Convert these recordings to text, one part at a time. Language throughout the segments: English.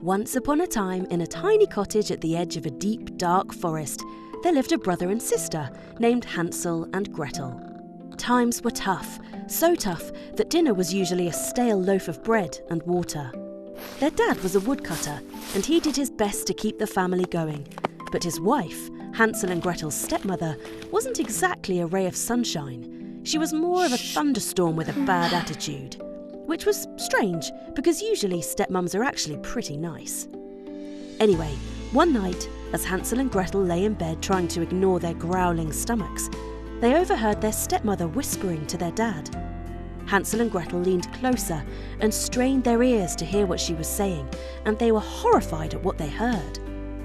Once upon a time, in a tiny cottage at the edge of a deep, dark forest, there lived a brother and sister named Hansel and Gretel. Times were tough, so tough that dinner was usually a stale loaf of bread and water. Their dad was a woodcutter, and he did his best to keep the family going. But his wife, Hansel and Gretel's stepmother, wasn't exactly a ray of sunshine. She was more of a thunderstorm with a bad attitude. Which was strange, because usually stepmums are actually pretty nice. Anyway, one night, as Hansel and Gretel lay in bed trying to ignore their growling stomachs, they overheard their stepmother whispering to their dad. Hansel and Gretel leaned closer and strained their ears to hear what she was saying, and they were horrified at what they heard.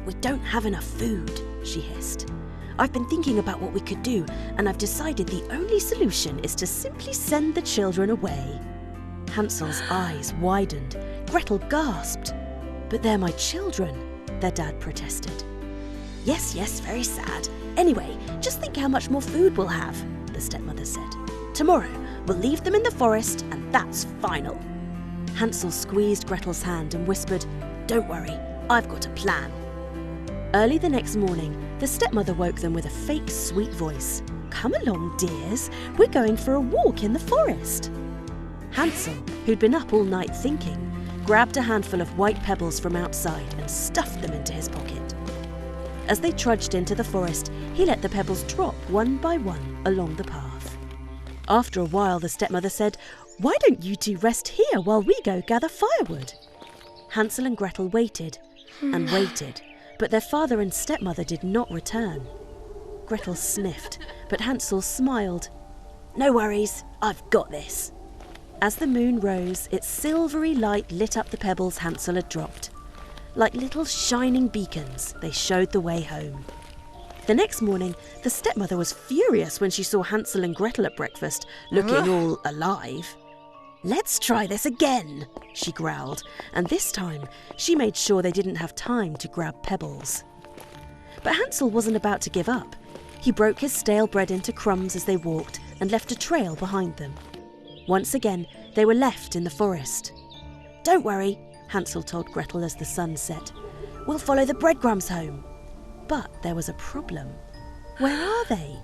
"We don't have enough food," she hissed. "I've been thinking about what we could do, and I've decided the only solution is to simply send the children away." Hansel's eyes widened. Gretel gasped. "But they're my children," their dad protested. Yes, very sad. "Anyway, just think how much more food we'll have," the stepmother said. "Tomorrow, we'll leave them in the forest, and that's final." Hansel squeezed Gretel's hand and whispered, "Don't worry, I've got a plan." Early the next morning, the stepmother woke them with a fake sweet voice. "Come along, dears, we're going for a walk in the forest." Hansel, who'd been up all night thinking, grabbed a handful of white pebbles from outside and stuffed them into his pocket. As they trudged into the forest, he let the pebbles drop one by one along the path. After a while, the stepmother said, "Why don't you two rest here while we go gather firewood?" Hansel and Gretel waited and waited, but their father and stepmother did not return. Gretel sniffed, but Hansel smiled. "No worries, I've got this." As the moon rose, its silvery light lit up the pebbles Hansel had dropped. Like little shining beacons, they showed the way home. The next morning, the stepmother was furious when she saw Hansel and Gretel at breakfast, looking all alive. "Let's try this again," she growled, and this time she made sure they didn't have time to grab pebbles. But Hansel wasn't about to give up. He broke his stale bread into crumbs as they walked and left a trail behind them. Once again, they were left in the forest. "Don't worry," Hansel told Gretel as the sun set. "We'll follow the breadcrumbs home." But there was a problem. "Where are they?"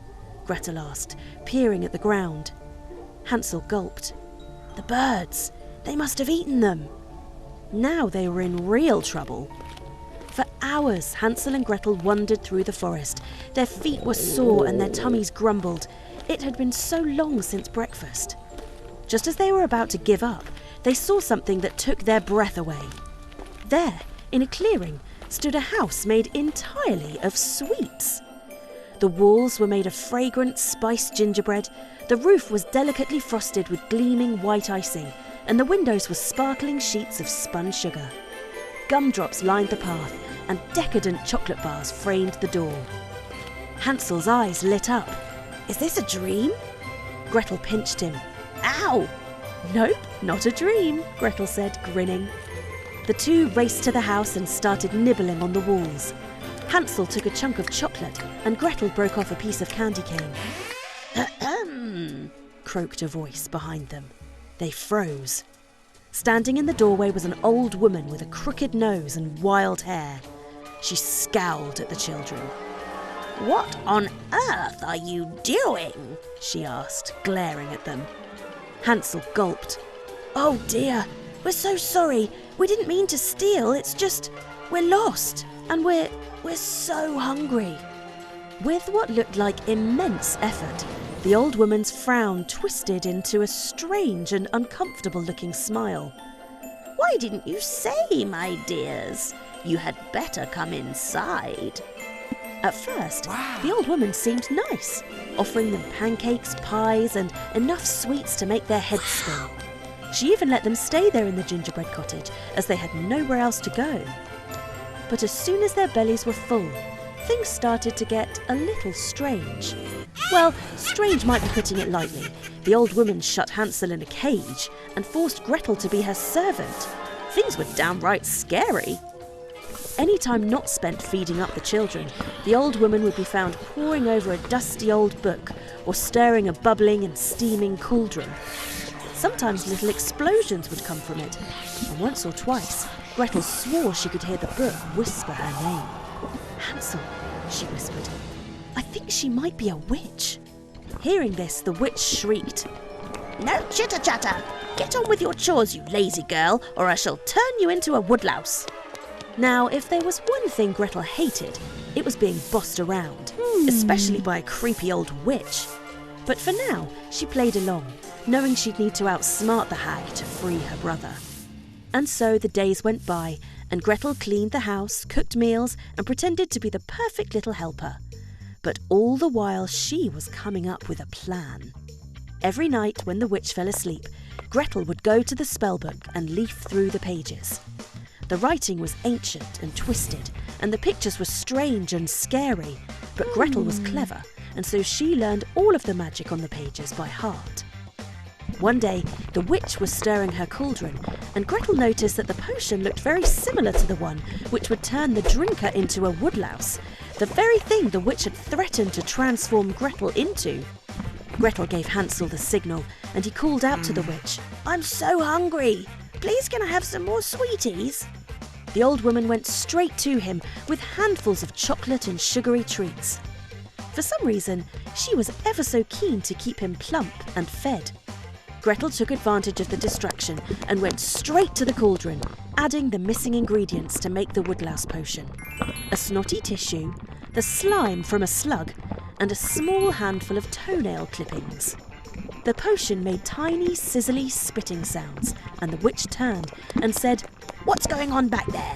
Gretel asked, peering at the ground. Hansel gulped. "The birds. They must have eaten them." Now they were in real trouble. For hours, Hansel and Gretel wandered through the forest. Their feet were sore and their tummies grumbled. It had been so long since breakfast. Just as they were about to give up, they saw something that took their breath away. There, in a clearing, stood a house made entirely of sweets. The walls were made of fragrant, spiced gingerbread, the roof was delicately frosted with gleaming white icing, and the windows were sparkling sheets of spun sugar. Gumdrops lined the path, and decadent chocolate bars framed the door. Hansel's eyes lit up. "Is this a dream?" Gretel pinched him. "Ow!" "Nope, not a dream," Gretel said, grinning. The two raced to the house and started nibbling on the walls. Hansel took a chunk of chocolate and Gretel broke off a piece of candy cane. "Ahem," croaked a voice behind them. They froze. Standing in the doorway was an old woman with a crooked nose and wild hair. She scowled at the children. "What on earth are you doing?" she asked, glaring at them. Hansel gulped. "Oh dear, we're so sorry. We didn't mean to steal. It's just, we're lost and we're so hungry." With what looked like immense effort, the old woman's frown twisted into a strange and uncomfortable-looking smile. "Why didn't you say, my dears? You had better come inside." At first, the old woman seemed nice, offering them pancakes, pies, and enough sweets to make their heads spin. She even let them stay there in the gingerbread cottage, as they had nowhere else to go. But as soon as their bellies were full, things started to get a little strange. Well, strange might be putting it lightly. The old woman shut Hansel in a cage and forced Gretel to be her servant. Things were downright scary. Any time not spent feeding up the children, the old woman would be found poring over a dusty old book or stirring a bubbling and steaming cauldron. Sometimes little explosions would come from it, and once or twice, Gretel swore she could hear the book whisper her name. "Hansel," she whispered. "I think she might be a witch." Hearing this, the witch shrieked, "No chitter-chatter! Get on with your chores, you lazy girl, or I shall turn you into a woodlouse." Now, if there was one thing Gretel hated, it was being bossed around, especially by a creepy old witch. But for now, she played along, knowing she'd need to outsmart the hag to free her brother. And so the days went by, and Gretel cleaned the house, cooked meals, and pretended to be the perfect little helper. But all the while she was coming up with a plan. Every night when the witch fell asleep, Gretel would go to the spellbook and leaf through the pages. The writing was ancient and twisted, and the pictures were strange and scary, but Gretel was clever, and so she learned all of the magic on the pages by heart. One day, the witch was stirring her cauldron, and Gretel noticed that the potion looked very similar to the one which would turn the drinker into a woodlouse, the very thing the witch had threatened to transform Gretel into. Gretel gave Hansel the signal, and he called out to the witch, "I'm so hungry! Please can I have some more sweeties?" The old woman went straight to him with handfuls of chocolate and sugary treats. For some reason, she was ever so keen to keep him plump and fed. Gretel took advantage of the distraction and went straight to the cauldron, adding the missing ingredients to make the woodlouse potion: a snotty tissue, the slime from a slug, and a small handful of toenail clippings. The potion made tiny, sizzly spitting sounds, and the witch turned and said, "What's going on back there?"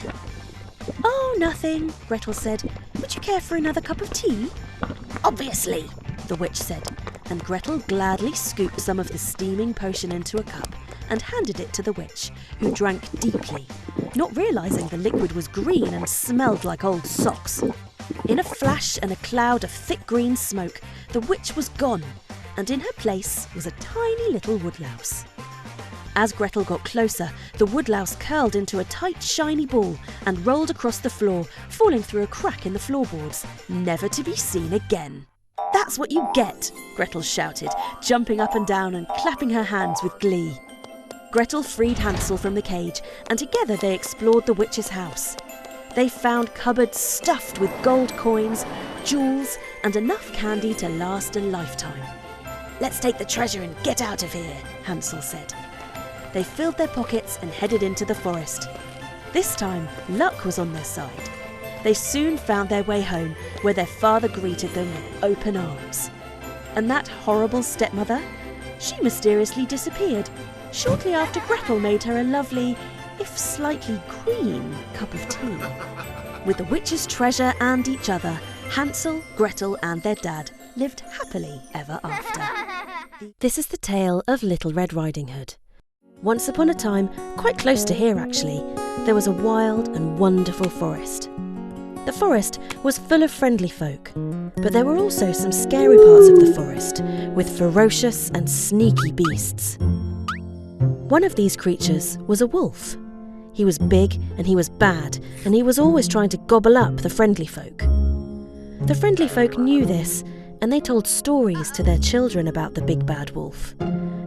"Oh, nothing," Gretel said. "Would you care for another cup of tea?" "Obviously," the witch said, and Gretel gladly scooped some of the steaming potion into a cup and handed it to the witch, who drank deeply, not realising the liquid was green and smelled like old socks. In a flash and a cloud of thick green smoke, the witch was gone, and in her place was a tiny little woodlouse. As Gretel got closer, the woodlouse curled into a tight, shiny ball and rolled across the floor, falling through a crack in the floorboards, never to be seen again. "That's what you get," Gretel shouted, jumping up and down and clapping her hands with glee. Gretel freed Hansel from the cage, and together they explored the witch's house. They found cupboards stuffed with gold coins, jewels, and enough candy to last a lifetime. "Let's take the treasure and get out of here," Hansel said. They filled their pockets and headed into the forest. This time, luck was on their side. They soon found their way home, where their father greeted them with open arms. And that horrible stepmother? She mysteriously disappeared, shortly after Gretel made her a lovely, if slightly green, cup of tea. With the witch's treasure and each other, Hansel, Gretel and their dad lived happily ever after. This is the tale of Little Red Riding Hood. Once upon a time, quite close to here actually, there was a wild and wonderful forest. The forest was full of friendly folk, but there were also some scary parts of the forest, with ferocious and sneaky beasts. One of these creatures was a wolf. He was big and he was bad, and he was always trying to gobble up the friendly folk. The friendly folk knew this, and they told stories to their children about the big bad wolf,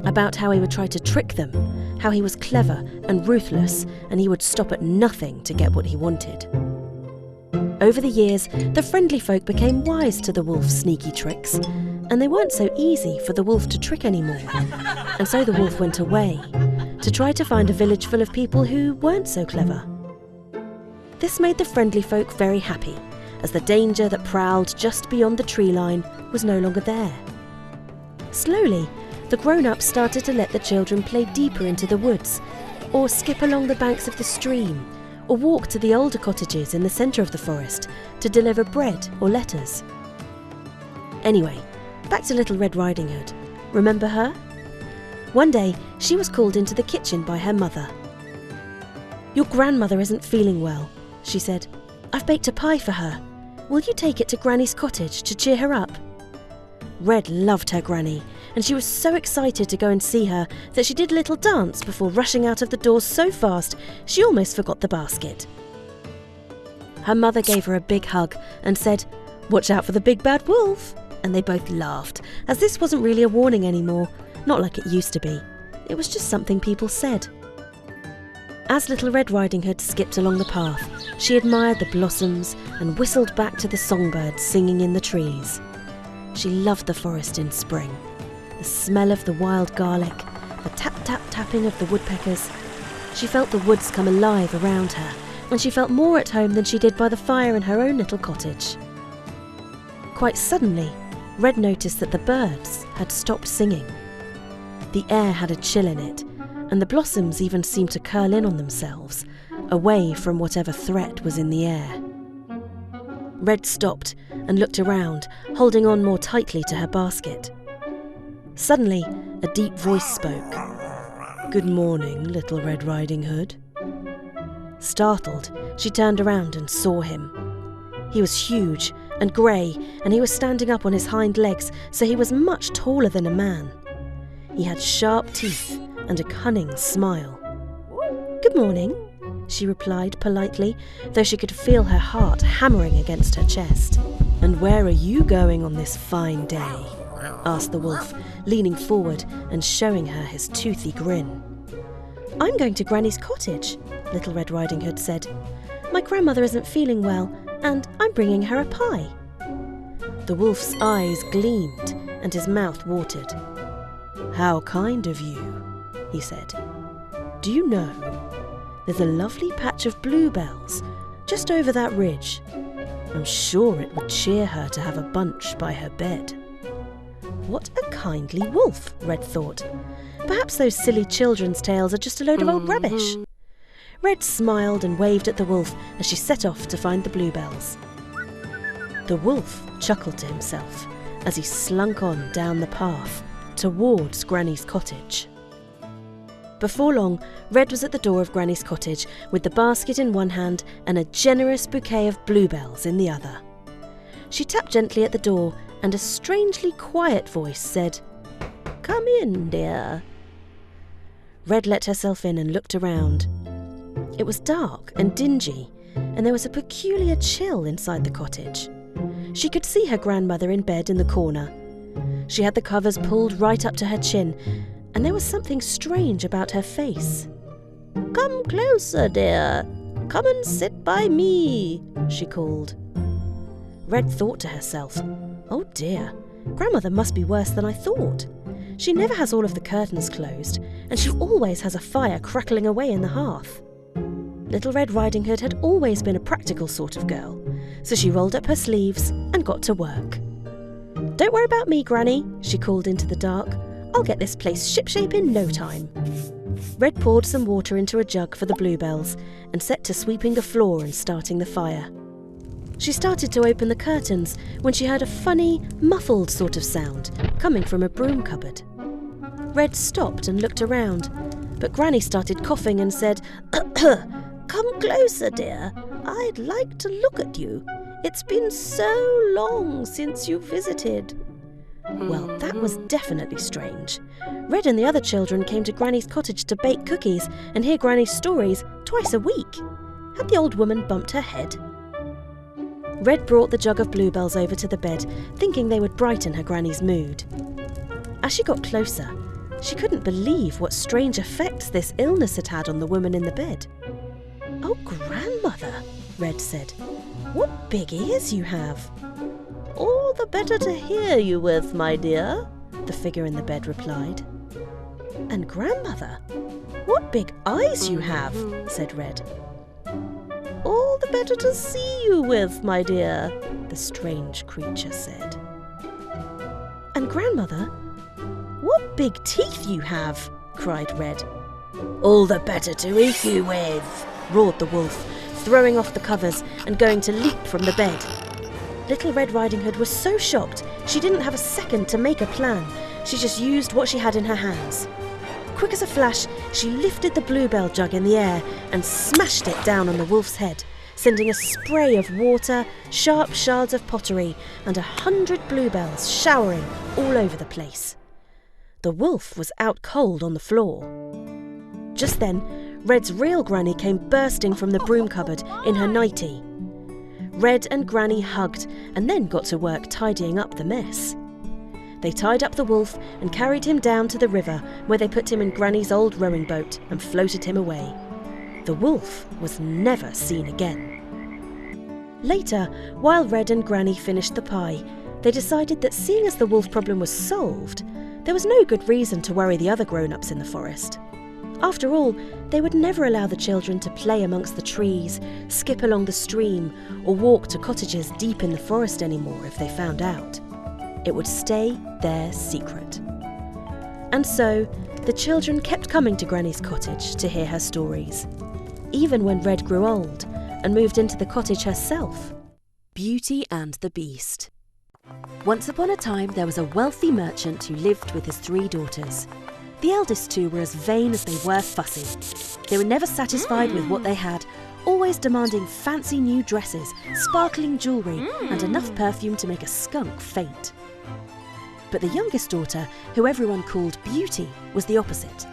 about how he would try to trick them, how he was clever and ruthless, and he would stop at nothing to get what he wanted. Over the years, the friendly folk became wise to the wolf's sneaky tricks, and they weren't so easy for the wolf to trick anymore. And so the wolf went away to try to find a village full of people who weren't so clever. This made the friendly folk very happy, as the danger that prowled just beyond the tree line was no longer there. Slowly, the grown-ups started to let the children play deeper into the woods, or skip along the banks of the stream, or walk to the older cottages in the centre of the forest to deliver bread or letters. Anyway, back to Little Red Riding Hood. Remember her? One day, she was called into the kitchen by her mother. "Your grandmother isn't feeling well," she said. "I've baked a pie for her. Will you take it to Granny's cottage to cheer her up?" Red loved her granny, and she was so excited to go and see her that she did a little dance before rushing out of the door so fast she almost forgot the basket. Her mother gave her a big hug and said, "Watch out for the big bad wolf," and they both laughed, as this wasn't really a warning anymore, not like it used to be. It was just something people said. As Little Red Riding Hood skipped along the path, she admired the blossoms and whistled back to the songbirds singing in the trees. She loved the forest in spring. The smell of the wild garlic, the tap-tap-tapping of the woodpeckers. She felt the woods come alive around her, and she felt more at home than she did by the fire in her own little cottage. Quite suddenly, Red noticed that the birds had stopped singing. The air had a chill in it, and the blossoms even seemed to curl in on themselves, away from whatever threat was in the air. Red stopped and looked around, holding on more tightly to her basket. Suddenly, a deep voice spoke. "Good morning, Little Red Riding Hood." Startled, she turned around and saw him. He was huge and grey, and he was standing up on his hind legs, so he was much taller than a man. He had sharp teeth and a cunning smile. "Good morning," she replied politely, though she could feel her heart hammering against her chest. "And where are you going on this fine day?" asked the wolf, leaning forward and showing her his toothy grin. "I'm going to Granny's cottage," Little Red Riding Hood said. "My grandmother isn't feeling well, and I'm bringing her a pie." The wolf's eyes gleamed and his mouth watered. "How kind of you," he said. "Do you know, there's a lovely patch of bluebells just over that ridge. I'm sure it would cheer her to have a bunch by her bed." What a kindly wolf, Red thought. Perhaps those silly children's tales are just a load of old rubbish. Red smiled and waved at the wolf as she set off to find the bluebells. The wolf chuckled to himself as he slunk on down the path towards Granny's cottage. Before long, Red was at the door of Granny's cottage with the basket in one hand and a generous bouquet of bluebells in the other. She tapped gently at the door, and a strangely quiet voice said, "Come in, dear." Red let herself in and looked around. It was dark and dingy, and there was a peculiar chill inside the cottage. She could see her grandmother in bed in the corner. She had the covers pulled right up to her chin, and there was something strange about her face. "Come closer, dear. Come and sit by me," she called. Red thought to herself, "Oh dear, Grandmother must be worse than I thought. She never has all of the curtains closed, and she always has a fire crackling away in the hearth." Little Red Riding Hood had always been a practical sort of girl, so she rolled up her sleeves and got to work. "Don't worry about me, Granny," she called into the dark. "I'll get this place shipshape in no time." Red poured some water into a jug for the bluebells and set to sweeping the floor and starting the fire. She started to open the curtains when she heard a funny, muffled sort of sound coming from a broom cupboard. Red stopped and looked around, but Granny started coughing and said, "Come closer, dear. I'd like to look at you. It's been so long since you visited." Well, that was definitely strange. Red and the other children came to Granny's cottage to bake cookies and hear Granny's stories twice a week. Had the old woman bumped her head? Red brought the jug of bluebells over to the bed, thinking they would brighten her Granny's mood. As she got closer, she couldn't believe what strange effects this illness had had on the woman in the bed. "Oh, Grandmother," Red said, "what big ears you have." "All the better to hear you with, my dear," the figure in the bed replied. "And Grandmother, what big eyes you have," said Red. "All the better to see you with, my dear," the strange creature said. "And Grandmother, what big teeth you have," cried Red. "All the better to eat you with," roared the wolf, throwing off the covers and going to leap from the bed. Little Red Riding Hood was so shocked she didn't have a second to make a plan. She just used what she had in her hands. Quick as a flash, she lifted the bluebell jug in the air and smashed it down on the wolf's head, sending a spray of water, sharp shards of pottery, and 100 bluebells showering all over the place. The wolf was out cold on the floor. Just then, Red's real Granny came bursting from the broom cupboard in her nightie. Red and Granny hugged and then got to work tidying up the mess. They tied up the wolf and carried him down to the river, where they put him in Granny's old rowing boat and floated him away. The wolf was never seen again. Later, while Red and Granny finished the pie, they decided that seeing as the wolf problem was solved, there was no good reason to worry the other grown-ups in the forest. After all, they would never allow the children to play amongst the trees, skip along the stream, or walk to cottages deep in the forest anymore if they found out. It would stay their secret. And so, the children kept coming to Granny's cottage to hear her stories, even when Red grew old and moved into the cottage herself. Beauty and the Beast. Once upon a time, there was a wealthy merchant who lived with his 3 daughters. The eldest 2 were as vain as they were fussy. They were never satisfied with what they had, always demanding fancy new dresses, sparkling jewellery, and enough perfume to make a skunk faint. But the youngest daughter, who everyone called Beauty, was the opposite.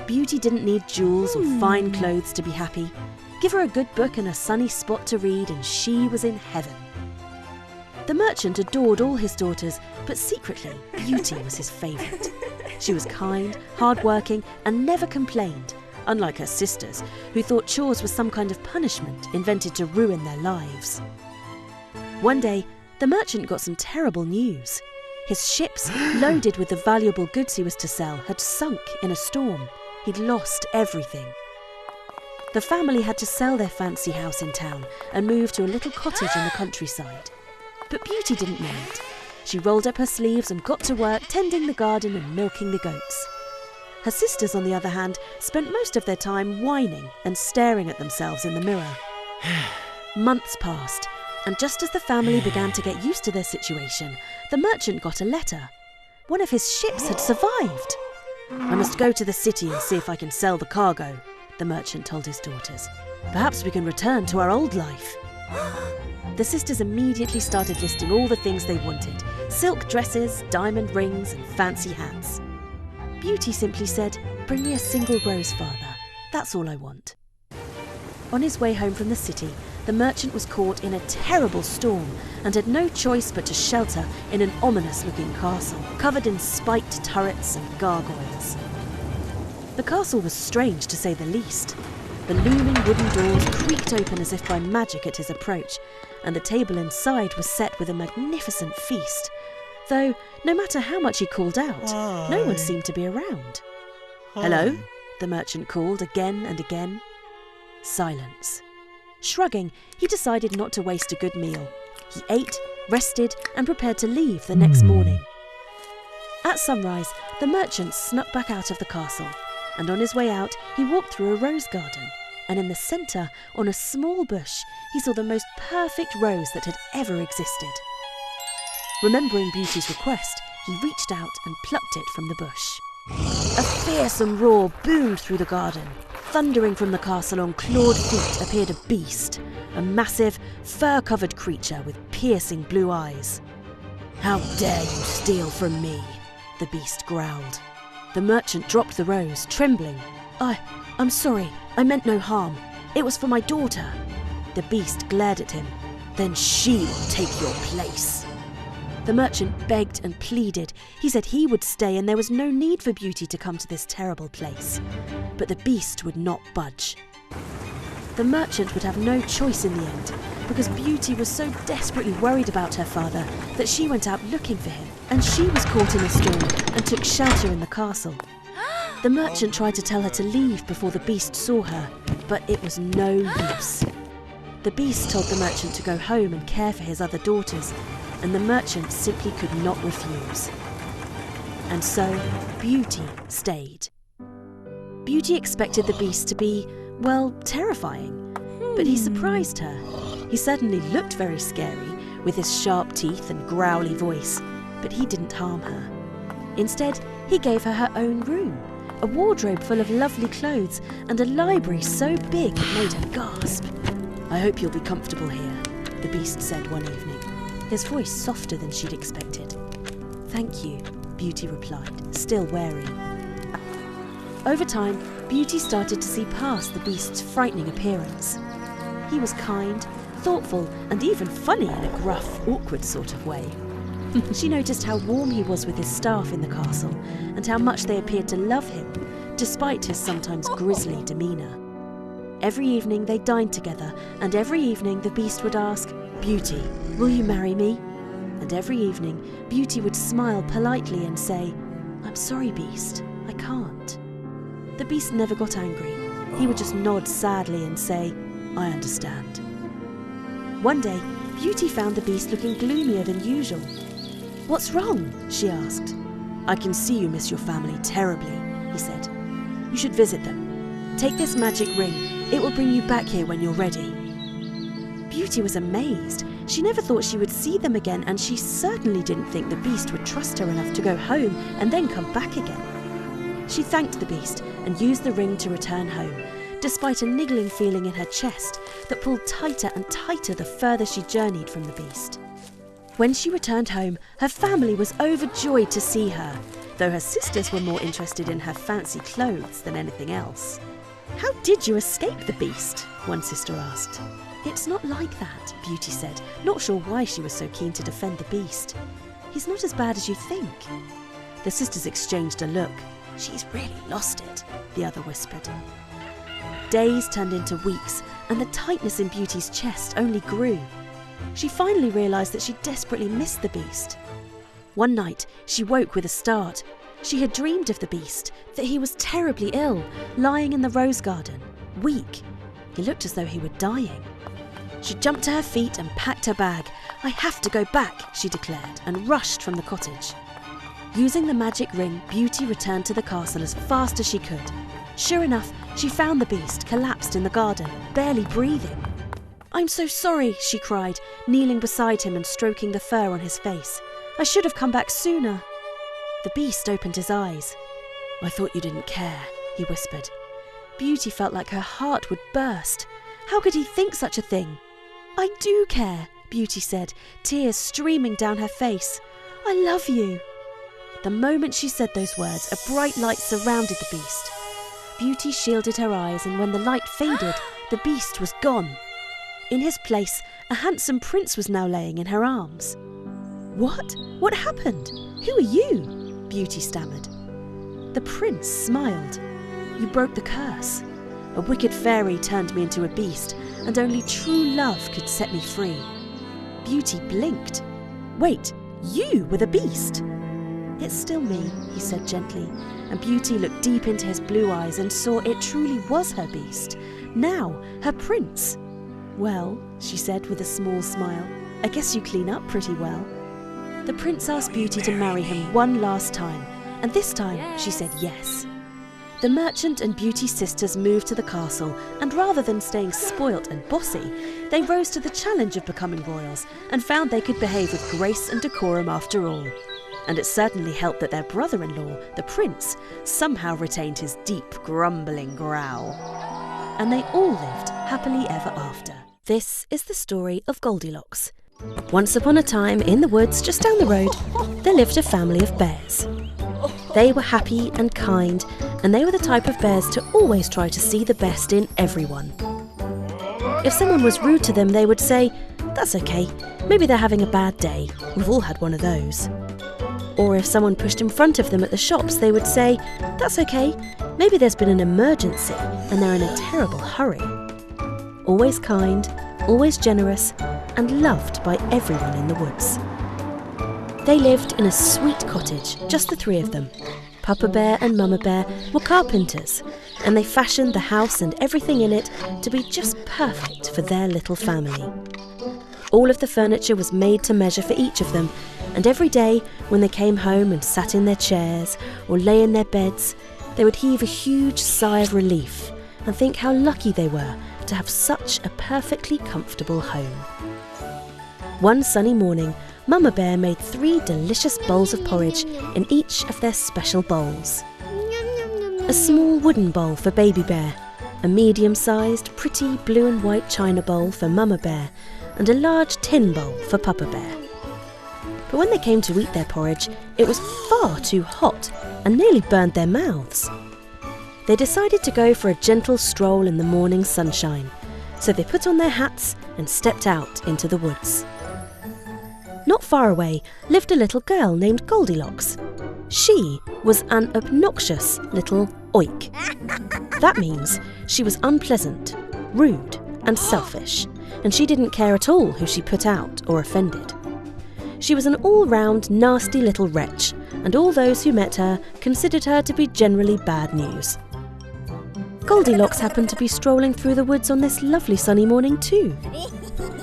Beauty didn't need jewels or fine clothes to be happy. Give her a good book and a sunny spot to read, and she was in heaven. The merchant adored all his daughters, but secretly, Beauty was his favourite. She was kind, hard-working, and never complained, unlike her sisters, who thought chores were some kind of punishment invented to ruin their lives. One day, the merchant got some terrible news. His ships, loaded with the valuable goods he was to sell, had sunk in a storm. He'd lost everything. The family had to sell their fancy house in town and move to a little cottage in the countryside. But Beauty didn't mind. She rolled up her sleeves and got to work tending the garden and milking the goats. Her sisters, on the other hand, spent most of their time whining and staring at themselves in the mirror. Months passed, and just as the family began to get used to their situation, the merchant got a letter. One of his ships had survived. "I must go to the city and see if I can sell the cargo," the merchant told his daughters. "Perhaps we can return to our old life." The sisters immediately started listing all the things they wanted: silk dresses, diamond rings, and fancy hats. Beauty simply said, "Bring me a single rose, father. That's all I want." On his way home from the city, the merchant was caught in a terrible storm and had no choice but to shelter in an ominous-looking castle, covered in spiked turrets and gargoyles. The castle was strange, to say the least. The looming wooden doors creaked open as if by magic at his approach, and the table inside was set with a magnificent feast, though no matter how much he called out, no one seemed to be around. "Hello?" the merchant called again and again. Silence. Shrugging, he decided not to waste a good meal. He ate, rested, and prepared to leave the next morning. At sunrise, the merchant snuck back out of the castle, and on his way out, he walked through a rose garden, and in the centre, on a small bush, he saw the most perfect rose that had ever existed. Remembering Beauty's request, he reached out and plucked it from the bush. A fearsome roar boomed through the garden. Thundering from the castle on clawed feet appeared a beast, a massive, fur-covered creature with piercing blue eyes. "How dare you steal from me?" the beast growled. The merchant dropped the rose, trembling. I'm sorry, I meant no harm. It was for my daughter." The beast glared at him. "Then she will take your place." The merchant begged and pleaded. He said he would stay and there was no need for Beauty to come to this terrible place. But the beast would not budge. The merchant would have no choice in the end, because Beauty was so desperately worried about her father that she went out looking for him, and she was caught in a storm and took shelter in the castle. The merchant tried to tell her to leave before the beast saw her, but it was no use. The beast told the merchant to go home and care for his other daughters, and the merchant simply could not refuse. And so, Beauty stayed. Beauty expected the beast to be, well, terrifying, but he surprised her. He certainly looked very scary, with his sharp teeth and growly voice, but he didn't harm her. Instead, he gave her her own room, a wardrobe full of lovely clothes, and a library so big it made her gasp. "I hope you'll be comfortable here," the beast said one evening, his voice softer than she'd expected. "Thank you," Beauty replied, still wary. Over time, Beauty started to see past the beast's frightening appearance. He was kind, thoughtful, and even funny in a gruff, awkward sort of way. She noticed how warm he was with his staff in the castle and how much they appeared to love him, despite his sometimes grisly demeanour. Every evening they dined together, and every evening the Beast would ask, "Beauty, will you marry me?" And every evening Beauty would smile politely and say, "I'm sorry, Beast, I can't." The Beast never got angry. He would just nod sadly and say, "I understand." One day, Beauty found the Beast looking gloomier than usual. "What's wrong?" she asked. "I can see you miss your family terribly," he said. "You should visit them. Take this magic ring. It will bring you back here when you're ready." Beauty was amazed. She never thought she would see them again, and she certainly didn't think the Beast would trust her enough to go home and then come back again. She thanked the Beast and used the ring to return home, despite a niggling feeling in her chest that pulled tighter and tighter the further she journeyed from the Beast. When she returned home, her family was overjoyed to see her, though her sisters were more interested in her fancy clothes than anything else. "How did you escape the Beast?" one sister asked. "It's not like that," Beauty said, not sure why she was so keen to defend the Beast. "He's not as bad as you think." The sisters exchanged a look. "She's really lost it," the other whispered. Days turned into weeks, and the tightness in Beauty's chest only grew. She finally realised that she desperately missed the Beast. One night, she woke with a start. She had dreamed of the Beast, that he was terribly ill, lying in the rose garden, weak. He looked as though he were dying. She jumped to her feet and packed her bag. "I have to go back," she declared, and rushed from the cottage. Using the magic ring, Beauty returned to the castle as fast as she could. Sure enough, she found the Beast collapsed in the garden, barely breathing. "I'm so sorry," she cried, kneeling beside him and stroking the fur on his face. "I should have come back sooner." The Beast opened his eyes. "I thought you didn't care," he whispered. Beauty felt like her heart would burst. How could he think such a thing? "I do care," Beauty said, tears streaming down her face. "I love you." The moment she said those words, a bright light surrounded the Beast. Beauty shielded her eyes, and when the light faded, the Beast was gone. In his place, a handsome prince was now laying in her arms. "What? What happened? Who are you?" Beauty stammered. The prince smiled. "You broke the curse. A wicked fairy turned me into a beast, and only true love could set me free." Beauty blinked. "Wait, you were the Beast?" "It's still me," he said gently, and Beauty looked deep into his blue eyes and saw it truly was her Beast. Now, her prince. "Well," she said with a small smile, "I guess you clean up pretty well." The prince asked Beauty to marry him one last time, and this time she said yes. The merchant and Beauty's sisters moved to the castle, and rather than staying spoilt and bossy, they rose to the challenge of becoming royals and found they could behave with grace and decorum after all. And it certainly helped that their brother-in-law, the prince, somehow retained his deep, grumbling growl. And they all lived happily ever after. This is the story of Goldilocks. Once upon a time, in the woods just down the road, there lived a family of bears. They were happy and kind, and they were the type of bears to always try to see the best in everyone. If someone was rude to them, they would say, "That's okay, maybe they're having a bad day. We've all had one of those." Or if someone pushed in front of them at the shops, they would say, "That's okay, maybe there's been an emergency and they're in a terrible hurry." Always kind, always generous, and loved by everyone in the woods. They lived in a sweet cottage, just the three of them. Papa Bear and Mama Bear were carpenters, and they fashioned the house and everything in it to be just perfect for their little family. All of the furniture was made to measure for each of them, and every day when they came home and sat in their chairs or lay in their beds, they would heave a huge sigh of relief and think how lucky they were to have such a perfectly comfortable home. One sunny morning, Mama Bear made 3 delicious bowls of porridge in each of their special bowls. A small wooden bowl for Baby Bear, a medium-sized, pretty blue and white china bowl for Mama Bear, and a large tin bowl for Papa Bear. But when they came to eat their porridge, it was far too hot and nearly burned their mouths. They decided to go for a gentle stroll in the morning sunshine, so they put on their hats and stepped out into the woods. Not far away lived a little girl named Goldilocks. She was an obnoxious little oik. That means she was unpleasant, rude and selfish, and she didn't care at all who she put out or offended. She was an all-round nasty little wretch, and all those who met her considered her to be generally bad news. Goldilocks happened to be strolling through the woods on this lovely sunny morning too.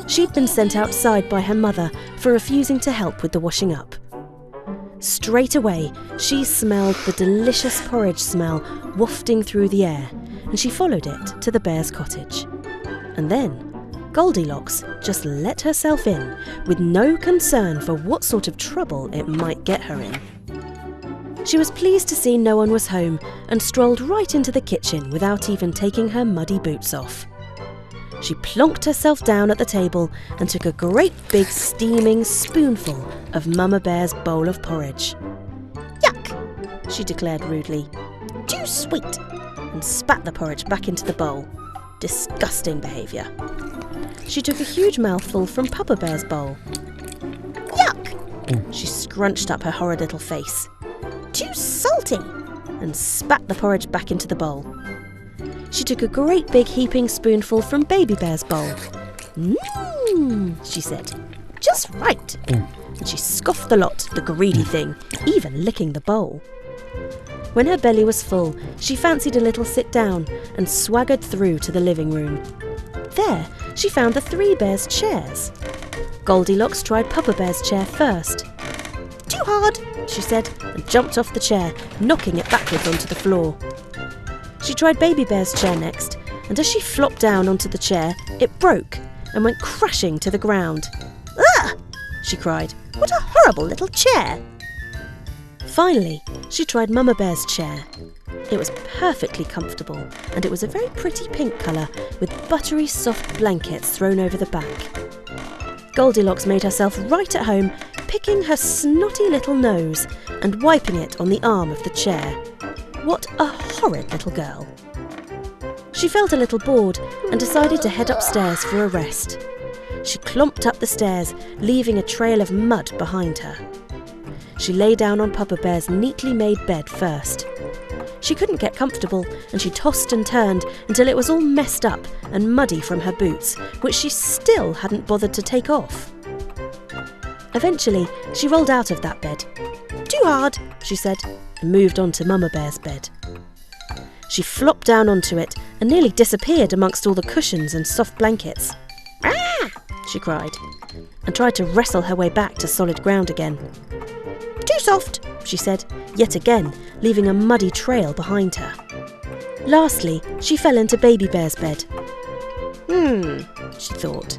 She'd been sent outside by her mother for refusing to help with the washing up. Straight away, she smelled the delicious porridge smell wafting through the air, and she followed it to the bear's cottage. And then Goldilocks just let herself in, with no concern for what sort of trouble it might get her in. She was pleased to see no one was home and strolled right into the kitchen without even taking her muddy boots off. She plonked herself down at the table and took a great big steaming spoonful of Mama Bear's bowl of porridge. "Yuck!" she declared rudely. "Too sweet!" and spat the porridge back into the bowl. Disgusting behaviour. She took a huge mouthful from Papa Bear's bowl. "Yuck!" She scrunched up her horrid little face. "Too salty!" and spat the porridge back into the bowl. She took a great big heaping spoonful from Baby Bear's bowl. "Mmm," she said. "Just right!" And she scoffed the lot, the greedy thing, even licking the bowl. When her belly was full, she fancied a little sit down and swaggered through to the living room. There, she found the 3 bears' chairs. Goldilocks tried Papa Bear's chair first. "Too hard," she said, and jumped off the chair, knocking it backwards onto the floor. She tried Baby Bear's chair next, and as she flopped down onto the chair, it broke and went crashing to the ground. "Ugh!" she cried. "What a horrible little chair!" Finally, she tried Mama Bear's chair. It was perfectly comfortable, and it was a very pretty pink colour with buttery soft blankets thrown over the back. Goldilocks made herself right at home, picking her snotty little nose and wiping it on the arm of the chair. What a horrid little girl. She felt a little bored and decided to head upstairs for a rest. She clomped up the stairs, leaving a trail of mud behind her. She lay down on Papa Bear's neatly made bed first. She couldn't get comfortable, and she tossed and turned until it was all messed up and muddy from her boots, which she still hadn't bothered to take off. Eventually, she rolled out of that bed. "Too hard," she said, and moved on to Mama Bear's bed. She flopped down onto it and nearly disappeared amongst all the cushions and soft blankets. "Ah!" she cried, and tried to wrestle her way back to solid ground again. "Too soft," she said, yet again leaving a muddy trail behind her. Lastly, she fell into Baby Bear's bed. She thought.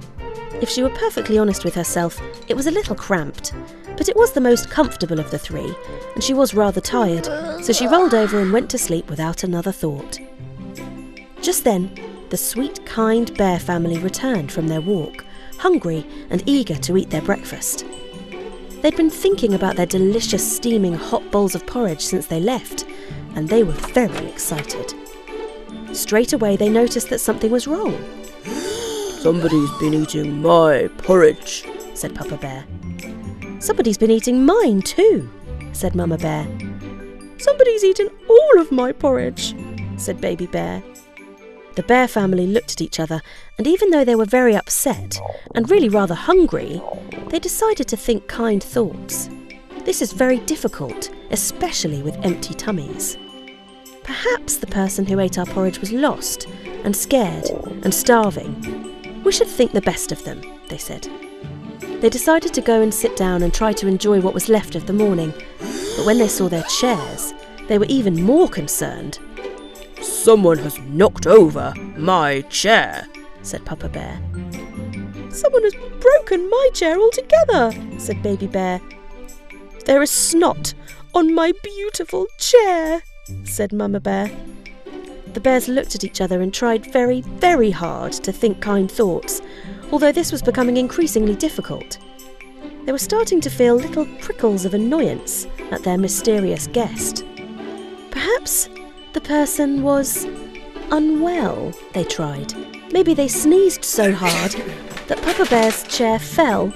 If she were perfectly honest with herself, it was a little cramped, but it was the most comfortable of the 3, and she was rather tired, so she rolled over and went to sleep without another thought. Just then, the sweet, kind bear family returned from their walk, hungry and eager to eat their breakfast. They'd been thinking about their delicious steaming hot bowls of porridge since they left, and they were very excited. Straight away they noticed that something was wrong. "Somebody's been eating my porridge," said Papa Bear. "Somebody's been eating mine too," said Mama Bear. "Somebody's eaten all of my porridge," said Baby Bear. The bear family looked at each other, and even though they were very upset and really rather hungry, they decided to think kind thoughts. This is very difficult, especially with empty tummies. Perhaps the person who ate our porridge was lost and scared and starving. We should think the best of them, they said. They decided to go and sit down and try to enjoy what was left of the morning, but when they saw their chairs, they were even more concerned. "Someone has knocked over my chair," said Papa Bear. "Someone has broken my chair altogether," said Baby Bear. "There is snot on my beautiful chair," said Mama Bear. The bears looked at each other and tried very, very hard to think kind thoughts, although this was becoming increasingly difficult. They were starting to feel little prickles of annoyance at their mysterious guest. Perhaps the person was unwell, they tried. Maybe they sneezed so hard that Papa Bear's chair fell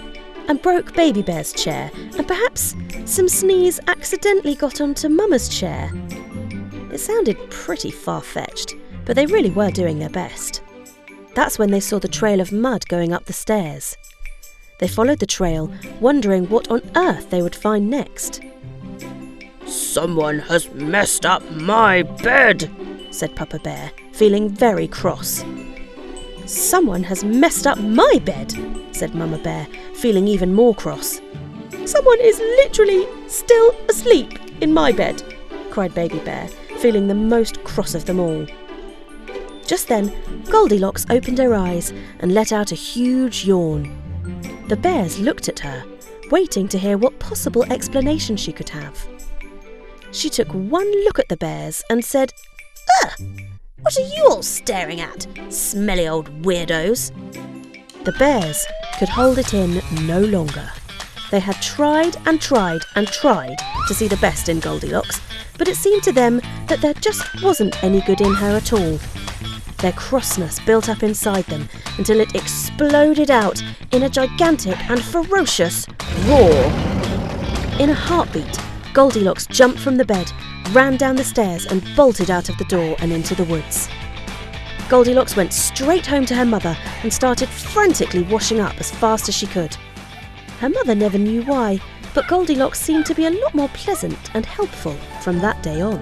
and broke Baby Bear's chair, and perhaps some sneeze accidentally got onto Mama's chair. It sounded pretty far-fetched, but they really were doing their best. That's when they saw the trail of mud going up the stairs. They followed the trail, wondering what on earth they would find next. Someone has messed up my bed, said Papa Bear, feeling very cross. Someone has messed up my bed, said Mama Bear, feeling even more cross. Someone is literally still asleep in my bed, cried Baby Bear, feeling the most cross of them all. Just then, Goldilocks opened her eyes and let out a huge yawn. The bears looked at her, waiting to hear what possible explanation she could have. She took one look at the bears and said, "Ugh! What are you all staring at, smelly old weirdos?" The bears could hold it in no longer. They had tried and tried and tried to see the best in Goldilocks, but it seemed to them that there just wasn't any good in her at all. Their crossness built up inside them until it exploded out in a gigantic and ferocious roar. In a heartbeat, Goldilocks jumped from the bed, ran down the stairs and bolted out of the door and into the woods. Goldilocks went straight home to her mother and started frantically washing up as fast as she could. Her mother never knew why, but Goldilocks seemed to be a lot more pleasant and helpful from that day on.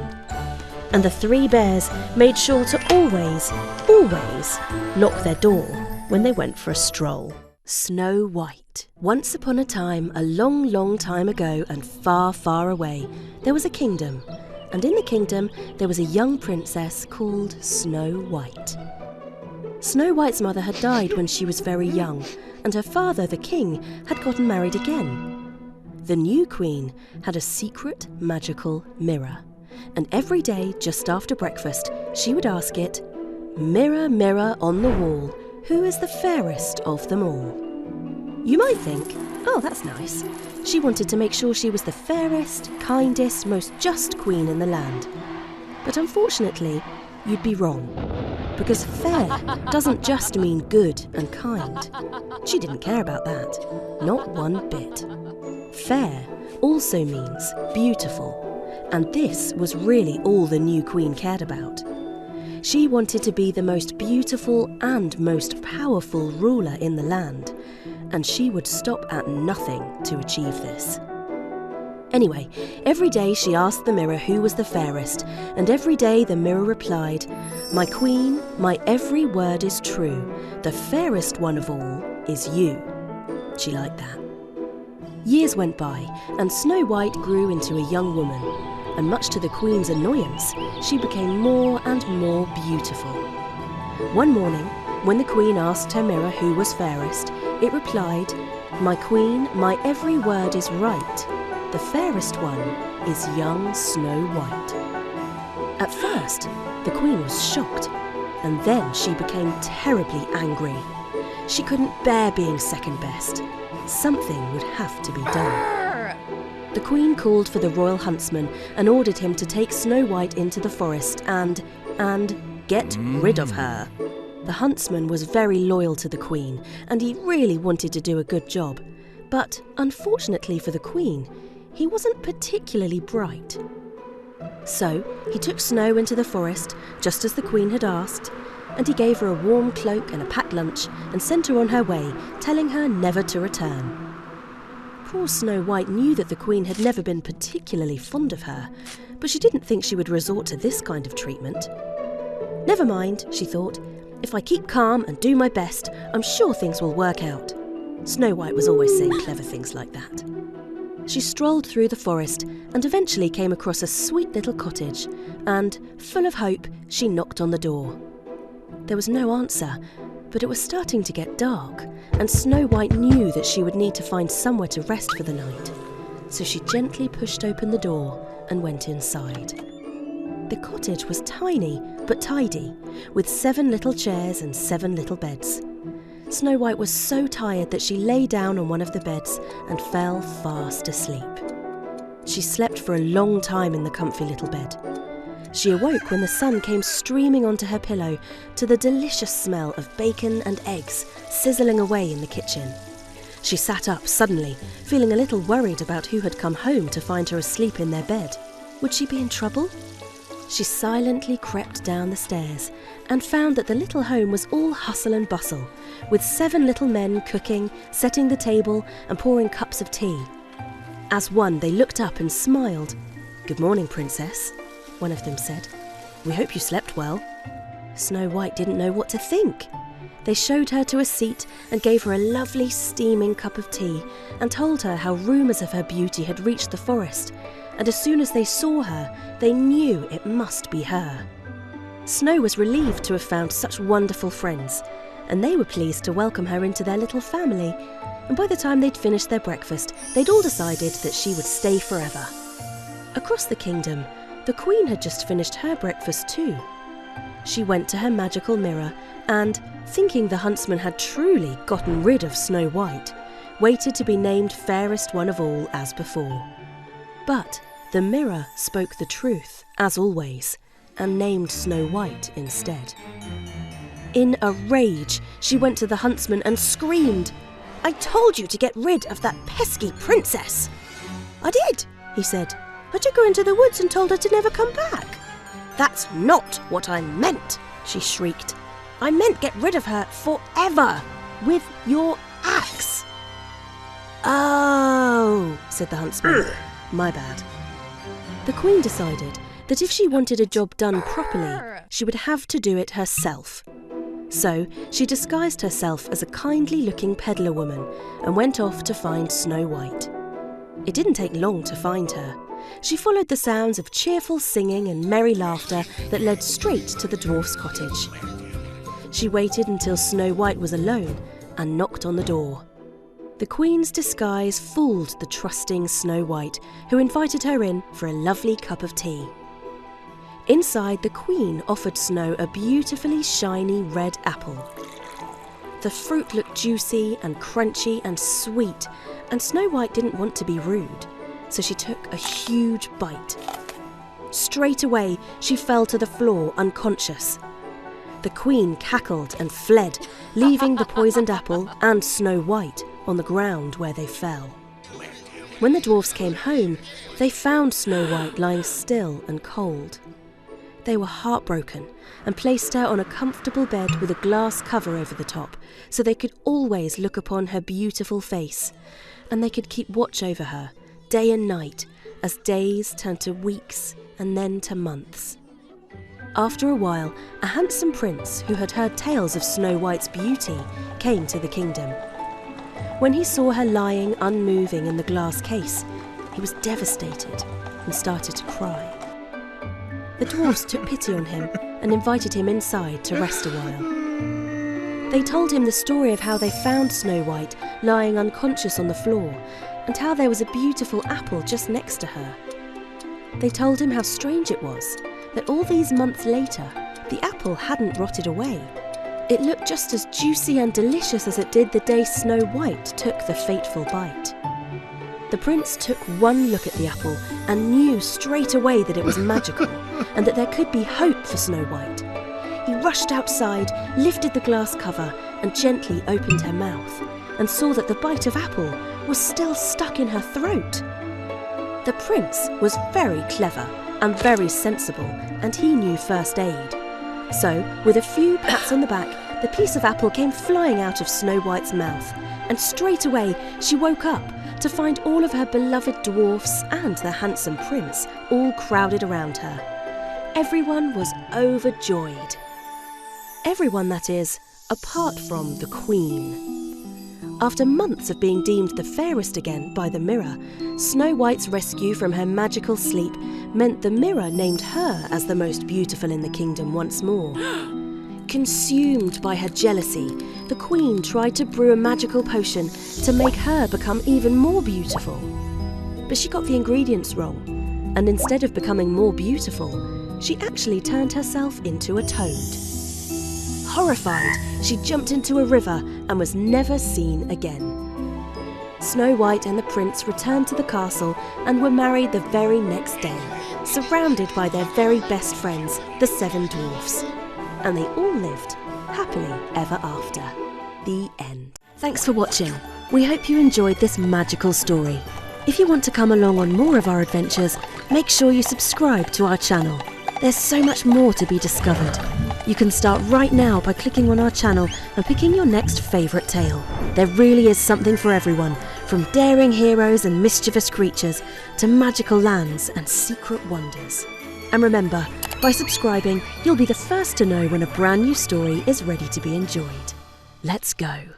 And the three bears made sure to always lock their door when they went for a stroll. Snow White. Once upon a time, a long, long time ago and far, far away, there was a kingdom. And in the kingdom, there was a young princess called Snow White. Snow White's mother had died when she was very young, and her father, the king, had gotten married again. The new queen had a secret magical mirror. And every day, just after breakfast, she would ask it, "Mirror, mirror on the wall, who is the fairest of them all?" You might think, oh, that's nice. She wanted to make sure she was the fairest, kindest, most just queen in the land. But unfortunately, you'd be wrong. Because fair doesn't just mean good and kind. She didn't care about that. Not one bit. Fair also means beautiful. And this was really all the new queen cared about. She wanted to be the most beautiful and most powerful ruler in the land, and she would stop at nothing to achieve this. Anyway, every day she asked the mirror who was the fairest, and every day the mirror replied, "My queen, my every word is true. The fairest one of all is you." She liked that. Years went by, and Snow White grew into a young woman. And much to the queen's annoyance, she became more and more beautiful. One morning, when the queen asked her mirror who was fairest, it replied, "My queen, my every word is right. The fairest one is young Snow White." At first, the queen was shocked, and then she became terribly angry. She couldn't bear being second best. Something would have to be done. The queen called for the royal huntsman and ordered him to take Snow White into the forest and get rid of her. The huntsman was very loyal to the queen, and he really wanted to do a good job. But unfortunately for the queen, he wasn't particularly bright. So he took Snow into the forest, just as the queen had asked, and he gave her a warm cloak and a packed lunch and sent her on her way, telling her never to return. Poor Snow White knew that the queen had never been particularly fond of her, but she didn't think she would resort to this kind of treatment. Never mind, she thought. If I keep calm and do my best, I'm sure things will work out. Snow White was always saying clever things like that. She strolled through the forest and eventually came across a sweet little cottage, and, full of hope, she knocked on the door. There was no answer, but it was starting to get dark, and Snow White knew that she would need to find somewhere to rest for the night. So she gently pushed open the door and went inside. The cottage was tiny but tidy, with 7 little chairs and 7 little beds. Snow White was so tired that she lay down on one of the beds and fell fast asleep. She slept for a long time in the comfy little bed. She awoke when the sun came streaming onto her pillow to the delicious smell of bacon and eggs sizzling away in the kitchen. She sat up suddenly, feeling a little worried about who had come home to find her asleep in their bed. Would she be in trouble? She silently crept down the stairs and found that the little home was all hustle and bustle, with 7 little men cooking, setting the table and pouring cups of tea. As one, they looked up and smiled. "Good morning, Princess," one of them said. "We hope you slept well." Snow White didn't know what to think. They showed her to a seat and gave her a lovely steaming cup of tea and told her how rumours of her beauty had reached the forest, and as soon as they saw her, they knew it must be her. Snow was relieved to have found such wonderful friends, and they were pleased to welcome her into their little family, and by the time they'd finished their breakfast, they'd all decided that she would stay forever. Across the kingdom, the Queen had just finished her breakfast too. She went to her magical mirror and, thinking the huntsman had truly gotten rid of Snow White, waited to be named fairest one of all as before. But the mirror spoke the truth, as always, and named Snow White instead. In a rage, she went to the huntsman and screamed, "I told you to get rid of that pesky princess!" "I did," he said. "I took her into the woods and told her to never come back." "That's not what I meant," she shrieked. "I meant get rid of her forever, with your axe." "Oh," said the huntsman. "My bad." The Queen decided that if she wanted a job done properly, she would have to do it herself. So she disguised herself as a kindly-looking peddler woman and went off to find Snow White. It didn't take long to find her. She followed the sounds of cheerful singing and merry laughter that led straight to the dwarf's cottage. She waited until Snow White was alone and knocked on the door. The Queen's disguise fooled the trusting Snow White, who invited her in for a lovely cup of tea. Inside, the Queen offered Snow a beautifully shiny red apple. The fruit looked juicy and crunchy and sweet, and Snow White didn't want to be rude, so she took a huge bite. Straight away, she fell to the floor unconscious. The Queen cackled and fled, leaving the poisoned apple and Snow White on the ground where they fell. When the dwarfs came home, they found Snow White lying still and cold. They were heartbroken and placed her on a comfortable bed with a glass cover over the top, so they could always look upon her beautiful face, and they could keep watch over her day and night as days turned to weeks and then to months. After a while, a handsome prince who had heard tales of Snow White's beauty came to the kingdom. When he saw her lying unmoving in the glass case, he was devastated and started to cry. The dwarfs took pity on him and invited him inside to rest a while. They told him the story of how they found Snow White lying unconscious on the floor and how there was a beautiful apple just next to her. They told him how strange it was that all these months later, the apple hadn't rotted away. It looked just as juicy and delicious as it did the day Snow White took the fateful bite. The prince took one look at the apple and knew straight away that it was magical and that there could be hope for Snow White. He rushed outside, lifted the glass cover and gently opened her mouth and saw that the bite of apple was still stuck in her throat. The prince was very clever and very sensible, and he knew first aid. So, with a few pats on the back, the piece of apple came flying out of Snow White's mouth, and straight away she woke up to find all of her beloved dwarfs and the handsome prince all crowded around her. Everyone was overjoyed. Everyone, that is, apart from the Queen. After months of being deemed the fairest again by the mirror, Snow White's rescue from her magical sleep meant the mirror named her as the most beautiful in the kingdom once more. Consumed by her jealousy, the Queen tried to brew a magical potion to make her become even more beautiful. But she got the ingredients wrong, and instead of becoming more beautiful, she actually turned herself into a toad. Horrified, she jumped into a river and was never seen again. Snow White and the prince returned to the castle and were married the very next day, surrounded by their very best friends, the 7 dwarfs. And they all lived happily ever after. The end. Thanks for watching. We hope you enjoyed this magical story. If you want to come along on more of our adventures, make sure you subscribe to our channel. There's so much more to be discovered. You can start right now by clicking on our channel and picking your next favourite tale. There really is something for everyone, from daring heroes and mischievous creatures to magical lands and secret wonders. And remember, by subscribing, you'll be the first to know when a brand new story is ready to be enjoyed. Let's go.